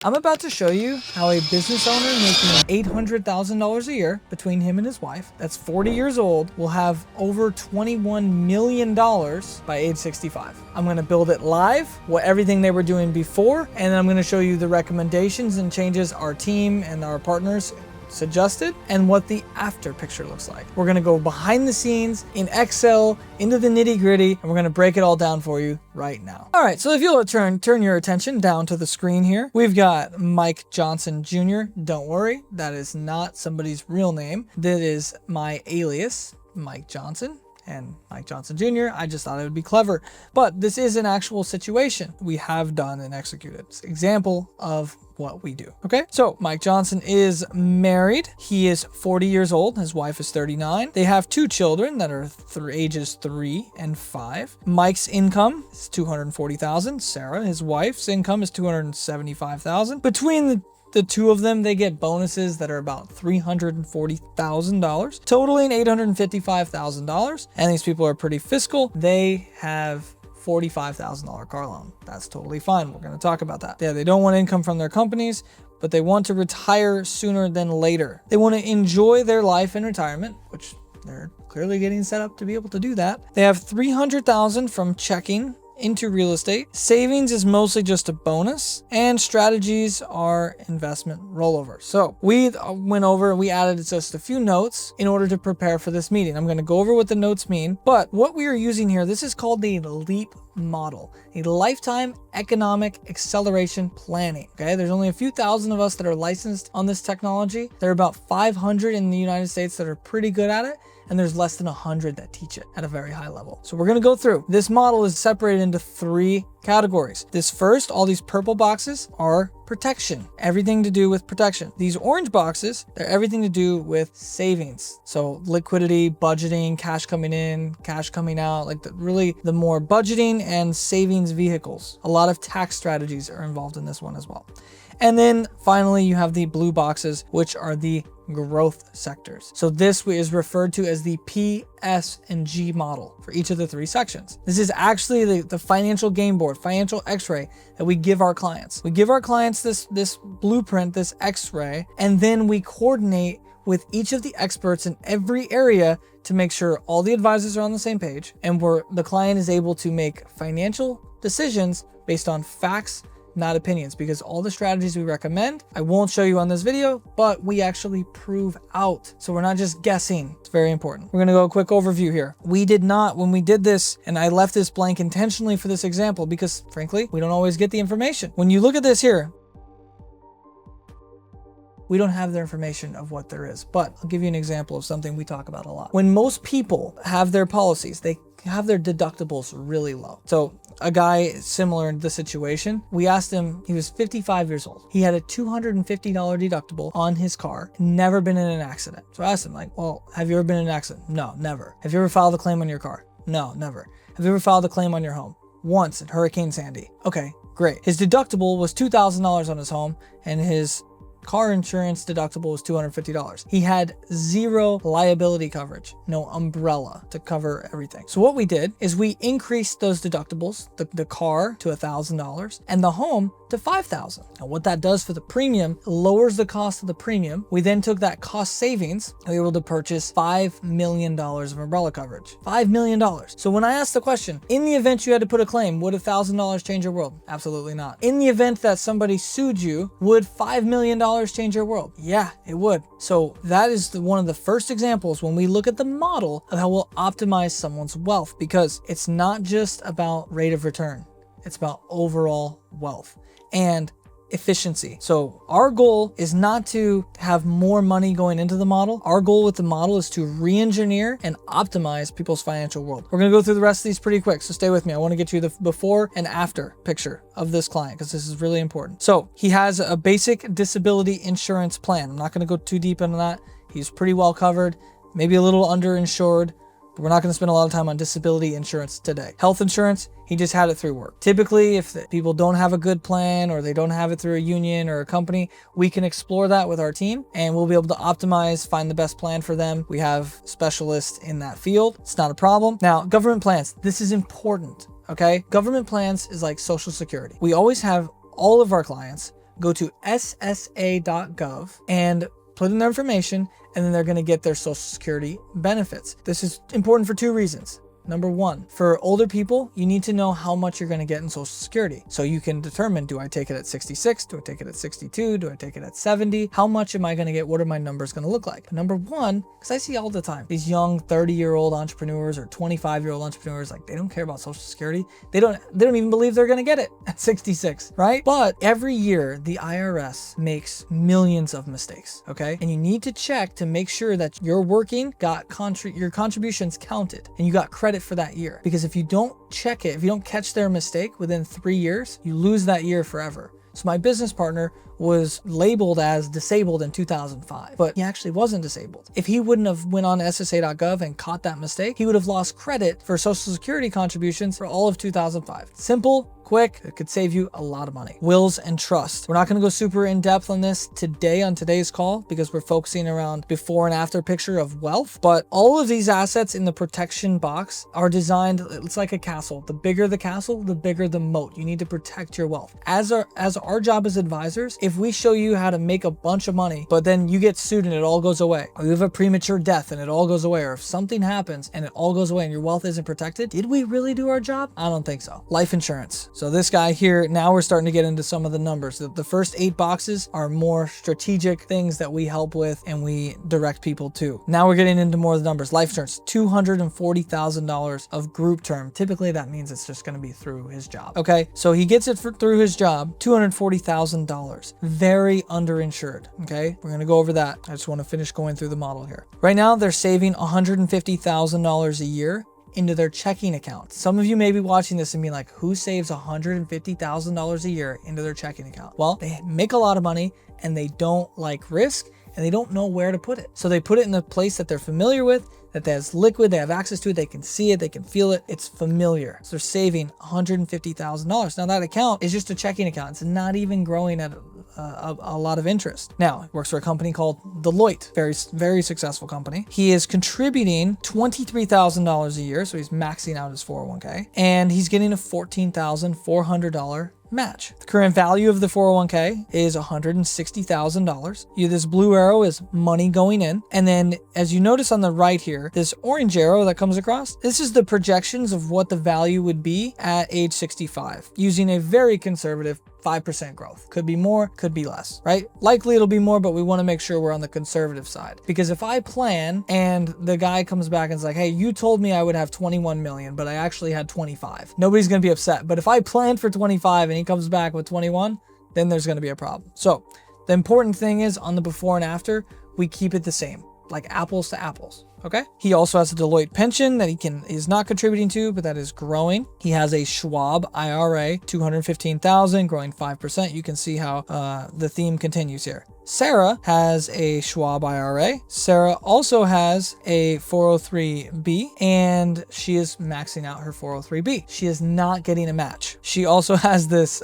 I'm about to show you how a business owner making $800,000 a year between him and his wife, that's 40 years old, will have over $21 million by age 65. I'm gonna build it live, what everything they were doing before, and then I'm gonna show you the recommendations and changes our team and our partners suggested and what the after picture looks like. We're gonna go behind the scenes in Excel, into the nitty gritty, and we're gonna break it all down for you right now. All right, so if you'll turn your attention down to the screen here, we've got Mike Johnson Jr. Don't worry, that is not somebody's real name. That is my alias, Mike Johnson. And Mike Johnson Jr., I just thought it would be clever. But this is an actual situation we have done and executed. It's an example of what we do. Okay, so Mike Johnson is married. He is 40 years old. His wife is 39. They have two children that are ages 3 and 5. Mike's income is $240,000. Sarah, his wife's income is $275,000. Between the two of them, they get bonuses that are about $340,000, totaling $855,000. And these people are pretty fiscal. They have $45,000 car loan. That's totally fine. We're going to talk about that. Yeah, they don't want income from their companies, but they want to retire sooner than later. They want to enjoy their life in retirement, which they're clearly getting set up to be able to do that. They have $300,000 from checking into real estate. Savings is mostly just a bonus, and strategies are investment rollover. So we went over, we added just a few notes in order to prepare for this meeting. I'm going to go over what the notes mean, but what we are using here, this is called the LEAP model, a lifetime economic acceleration planning. Okay, there's only a few thousand of us that are licensed on this technology. There are about 500 in the United States that are pretty good at it, and there's less than 100 that teach it at a very high level. So we're gonna go through. This model is separated into 3 categories. This first, all these purple boxes are protection, everything to do with protection. These orange boxes, they're everything to do with savings. So liquidity, budgeting, cash coming in, cash coming out, like really the more budgeting and savings vehicles. A lot of tax strategies are involved in this one as well. And then finally, you have the blue boxes, which are the growth sectors. So this is referred to as the P, S, and G model for each of the 3 sections. This is actually the financial game board, financial x-ray that we give our clients. We give our clients this blueprint, this x-ray, and then we coordinate with each of the experts in every area to make sure all the advisors are on the same page and the client is able to make financial decisions based on facts, not opinions, because all the strategies we recommend, I won't show you on this video, but we actually prove out. So we're not just guessing. It's very important. We're gonna go a quick overview here. We did not, when we did this, and I left this blank intentionally for this example because frankly, we don't always get the information. When you look at this here, we don't have the information of what there is, but I'll give you an example of something we talk about a lot. When most people have their policies, they have their deductibles really low. So a guy similar in the situation, we asked him, he was 55 years old. He had a $250 deductible on his car, never been in an accident. So I asked him like, well, have you ever been in an accident? No, never. Have you ever filed a claim on your car? No, never. Have you ever filed a claim on your home? Once at Hurricane Sandy. Okay, great. His deductible was $2,000 on his home, and his car insurance deductible was $250. He had 0 liability coverage, no umbrella to cover everything. So what we did is we increased those deductibles, the car to $1,000 and the home to $5,000. Now what that does for the premium, lowers the cost of the premium. We then took that cost savings and we were able to purchase $5 million of umbrella coverage. $5 million. So when I asked the question, in the event you had to put a claim, would $1,000 change your world? Absolutely not. In the event that somebody sued you, would $5 million change your world? Yeah, it would. So that is one of the first examples when we look at the model of how we'll optimize someone's wealth, because it's not just about rate of return. It's about overall wealth and efficiency. So our goal is not to have more money going into the model. Our goal with the model is to re-engineer and optimize people's financial world. We're gonna go through the rest of these pretty quick, so stay with me. I wanna get you the before and after picture of this client because this is really important. So he has a basic disability insurance plan. I'm not gonna go too deep into that. He's pretty well covered, maybe a little underinsured, but we're not going to spend a lot of time on disability insurance today. Health insurance, he just had it through work. Typically, if people don't have a good plan or they don't have it through a union or a company, we can explore that with our team and we'll be able to optimize, find the best plan for them. We have specialists in that field. It's not a problem. Now, government plans, this is important, okay? Government plans is like Social Security. We always have all of our clients go to ssa.gov and put in their information, and then they're going to get their Social Security benefits. This is important for two reasons. Number one, for older people, you need to know how much you're going to get in Social Security. So you can determine, do I take it at 66? Do I take it at 62? Do I take it at 70? How much am I going to get? What are my numbers going to look like? Number one, because I see all the time, these young 30-year-old entrepreneurs or 25-year-old entrepreneurs, like they don't care about Social Security. They don't even believe they're going to get it at 66, right? But every year, the IRS makes millions of mistakes, okay? And you need to check to make sure that you're working, your contributions counted, and you got credit for that year. Because if you don't check it, if you don't catch their mistake within 3 years, you lose that year forever. So my business partner was labeled as disabled in 2005, but he actually wasn't disabled. If he wouldn't have went on SSA.gov and caught that mistake, he would have lost credit for Social Security contributions for all of 2005. Simple, quick, it could save you a lot of money. Wills and trust. We're not going to go super in depth on this today on today's call because we're focusing around before and after picture of wealth, but all of these assets in the protection box are designed, it's like a castle. The bigger the castle, the bigger the moat. You need to protect your wealth. As our job as advisors, if we show you how to make a bunch of money, but then you get sued and it all goes away, or you have a premature death and it all goes away, or if something happens and it all goes away and your wealth isn't protected, did we really do our job? I don't think so. Life insurance. So this guy here, now we're starting to get into some of the numbers. The first 8 boxes are more strategic things that we help with and we direct people to. Now we're getting into more of the numbers. Life insurance, $240,000 of group term. Typically that means it's just going to be through his job. Okay, so he gets it through his job, $240,000. Very underinsured. Okay, we're going to go over that. I just want to finish going through the model here. Right now they're saving $150,000 a year into their checking account. Some of you may be watching this and be like, who saves $150,000 a year into their checking account? Well, they make a lot of money and they don't like risk and they don't know where to put it. So they put it in the place that they're familiar with, that has liquid, they have access to it, they can see it, they can feel it, it's familiar. So they're saving $150,000. Now that account is just a checking account. It's not even growing at a lot of interest. Now, he works for a company called Deloitte, very successful company. He is contributing $23,000 a year, so he's maxing out his 401k, and he's getting a $14,400 match. The current value of the 401k is $160,000. This blue arrow is money going in. And then as you notice on the right here, this orange arrow that comes across, this is the projections of what the value would be at age 65 using a very conservative 5% growth. Could be more, could be less, right? Likely it'll be more, but we want to make sure we're on the conservative side. Because if I plan and the guy comes back and is like, hey, you told me I would have 21 million, but I actually had 25. Nobody's going to be upset. But if I planned for 25 and he comes back with 21, then there's going to be a problem. So the important thing is on the before and after, we keep it the same, like apples to apples. Okay. He also has a Deloitte pension that is not contributing to, but that is growing. He has a Schwab IRA, $215,000, growing 5%. You can see how the theme continues here. Sarah has a Schwab IRA. Sarah also has a 403b, and she is maxing out her 403b. She is not getting a match. She also has this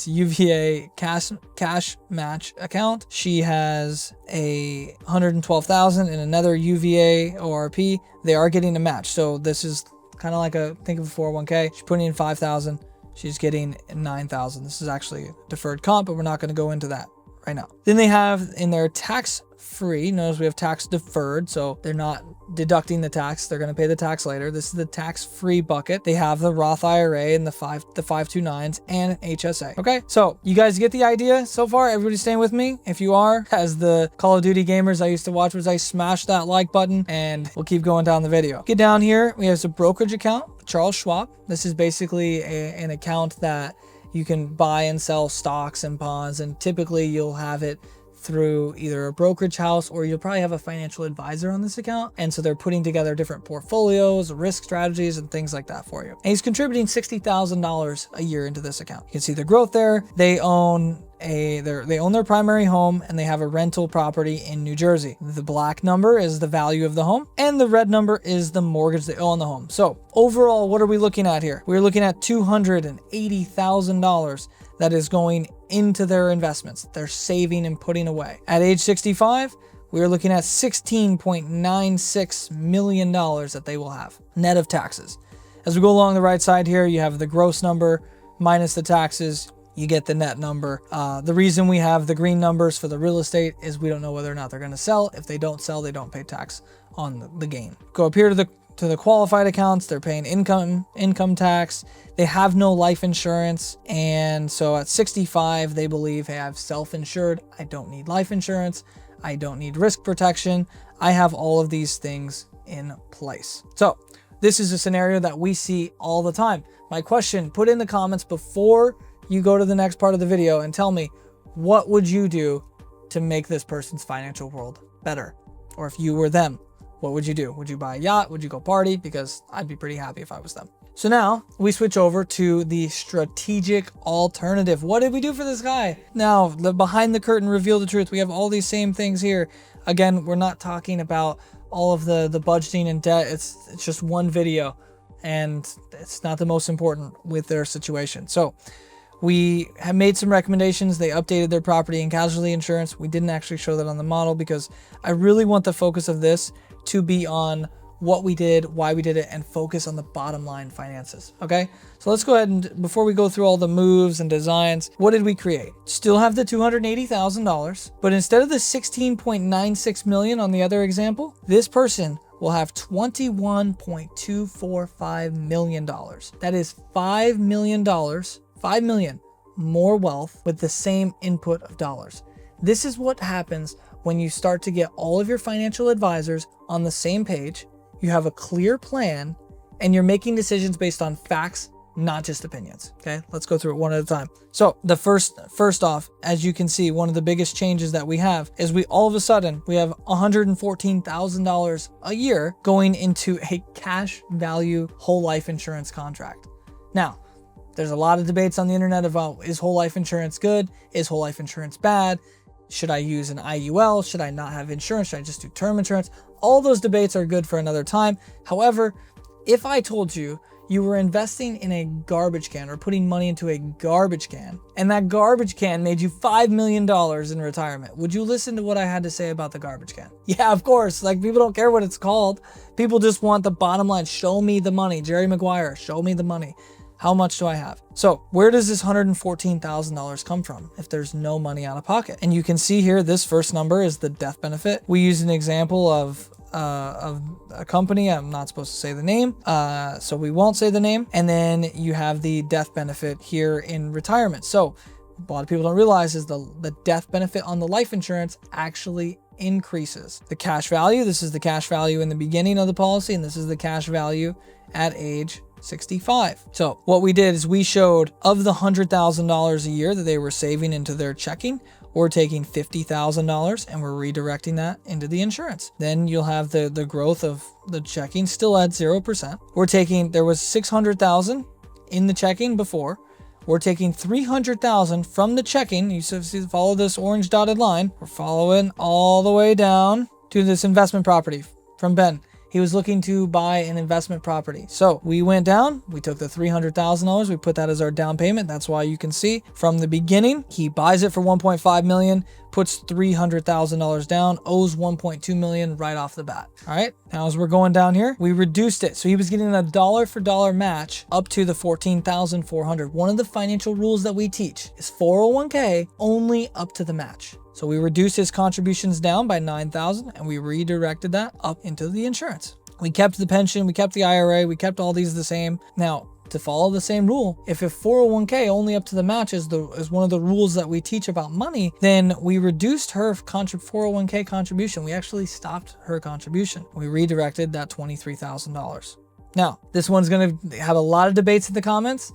UVA cash match account. She has a $112,000 in another UVA ORP. They are getting a match. So this is kind of like think of a 401k. She's putting in $5,000. She's getting $9,000. This is actually deferred comp, but we're not going to go into that right now. Then they have in their tax-free, notice we have tax deferred, so they're not deducting the tax, they're going to pay the tax later. This is the tax-free bucket. They have the Roth IRA and the 529s and HSA. Okay, so you guys get the idea so far? Everybody staying with me? If you are, as the Call of Duty gamers I used to watch, was I smash that like button and we'll keep going down the video. Get down here, we have a brokerage account, Charles Schwab. This is basically an account that you can buy and sell stocks and bonds, and typically you'll have it through either a brokerage house or you'll probably have a financial advisor on this account. And so they're putting together different portfolios, risk strategies, and things like that for you. And he's contributing $60,000 a year into this account. You can see the growth there. They own their primary home and they have a rental property in New Jersey. The black number is the value of the home and the red number is the mortgage they owe on the home. So overall, what are we looking at here? We're looking at $280,000 that is going into their investments. They're saving and putting away. At age 65, we're looking at $16.96 million that they will have net of taxes. As we go along the right side here, you have the gross number minus the taxes. you get the net number. The reason we have the green numbers for the real estate is we don't know whether or not they're going to sell. If they don't sell, they don't pay tax on the gain. Go up here to the qualified accounts. They're paying income tax. They have no life insurance. And so at 65, they believe, hey, I've self-insured. I don't need life insurance. I don't need risk protection. I have all of these things in place. So this is a scenario that we see all the time. My question, put in the comments before you go to the next part of the video and tell me, what would you do to make this person's financial world better? Or if you were them, what would you do? Would you buy a yacht? Would you go party? Because I'd be pretty happy if I was them. So now we switch over to the strategic alternative. What did we do for this guy? Now, the behind the curtain reveal the truth. We have all these same things here. Again, we're not talking about all of the budgeting and debt. It's just one video, and it's not the most important with their situation. So we have made some recommendations. They updated their property and casualty insurance. We didn't actually show that on the model because I really want the focus of this to be on what we did, why we did it, and focus on the bottom line finances. Okay, so let's go ahead and, before we go through all the moves and designs, what did we create? Still have the $280,000, but instead of the 16.96 million on the other example, this person will have $21.245 million. That is $5 million, 5 million more wealth with the same input of dollars. This is what happens when you start to get all of your financial advisors on the same page. You have a clear plan and you're making decisions based on facts, not just opinions. Okay, let's go through it one at a time. So the first off, as you can see, one of the biggest changes that we have is we all of a sudden we have $114,000 a year going into a cash value whole life insurance contract. Now, there's a lot of debates on the internet about, is whole life insurance good? Is whole life insurance bad? Should I use an IUL? Should I not have insurance? Should I just do term insurance? All those debates are good for another time. However, if I told you you were investing in a garbage can or putting money into a garbage can, and that garbage can made you $5 million in retirement, would you listen to what I had to say about the garbage can? Yeah, of course. Like, people don't care what it's called. People just want the bottom line. Show me the money. Jerry Maguire, show me the money. How much do I have? So where does this $114,000 come from if there's no money out of pocket? And you can see here, this first number is the death benefit. We use an example of a company. I'm not supposed to say the name, so we won't say the name. And then you have the death benefit here in retirement. So a lot of people don't realize is the death benefit on the life insurance actually increases. The cash value, this is the cash value in the beginning of the policy, and this is the cash value at age 65. So what we did is we showed of the $100,000 a year that they were saving into their checking, we're taking $50,000 and we're redirecting that into the insurance. Then you'll have the growth of the checking still at 0%. We're taking, there was 600,000 in the checking before. We're taking 300,000 from the checking. You see, follow this orange dotted line. We're following all the way down to this investment property from Ben. He was looking to buy an investment property. So we went down, we took the $300,000, we put that as our down payment. That's why you can see from the beginning, he buys it for 1.5 million, puts $300,000 down, owes 1.2 million right off the bat. All right, now as we're going down here, we reduced it. So he was getting a dollar for dollar match up to the 14,400. One of the financial rules that we teach is 401k only up to the match. So we reduced his contributions down by 9,000 and we redirected that up into the insurance. We kept the pension, we kept the IRA, we kept all these the same. Now, to follow the same rule, if a 401k only up to the match is one of the rules that we teach about money, then we reduced her 401k contribution. We actually stopped her contribution. We redirected that $23,000. Now, this one's gonna have a lot of debates in the comments,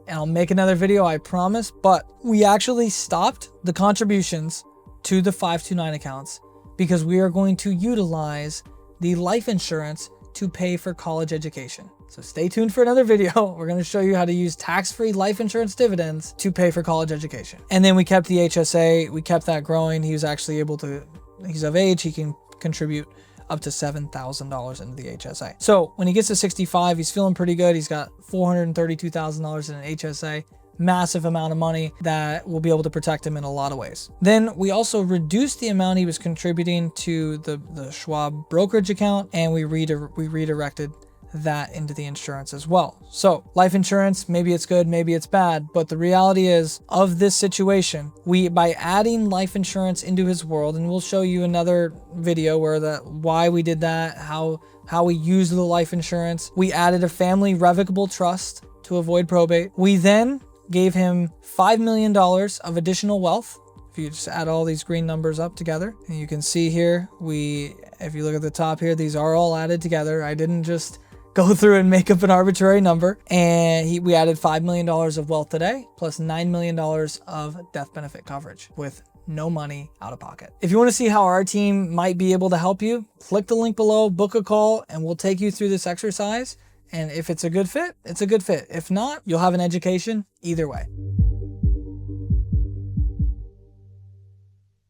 and I'll make another video, I promise, but we actually stopped the contributions to the 529 accounts because we are going to utilize the life insurance to pay for college education. So stay tuned for another video. We're going to show you how to use tax-free life insurance dividends to pay for college education. And then we kept the HSA, we kept that growing. He was actually able to, he's of age, he can contribute up to $7,000 into the HSA. So when he gets to 65, he's feeling pretty good. He's got $432,000 in an HSA. Massive amount of money that will be able to protect him in a lot of ways. Then we also reduced the amount he was contributing to the Schwab brokerage account, and we redirected that into the insurance as well. So life insurance, maybe it's good, maybe it's bad, but the reality is of this situation, by adding life insurance into his world, and we'll show you another video where why we did that, how we used the life insurance. We added a family revocable trust to avoid probate. We then gave him $5 million of additional wealth. If you just add all these green numbers up together, and you can see here, if you look at the top here, these are all added together. I didn't just go through and make up an arbitrary number. And we added $5 million of wealth today, plus $9 million of death benefit coverage with no money out of pocket. If you want to see how our team might be able to help you, click the link below, book a call, and we'll take you through this exercise. And if it's a good fit, it's a good fit. If not, you'll have an education either way.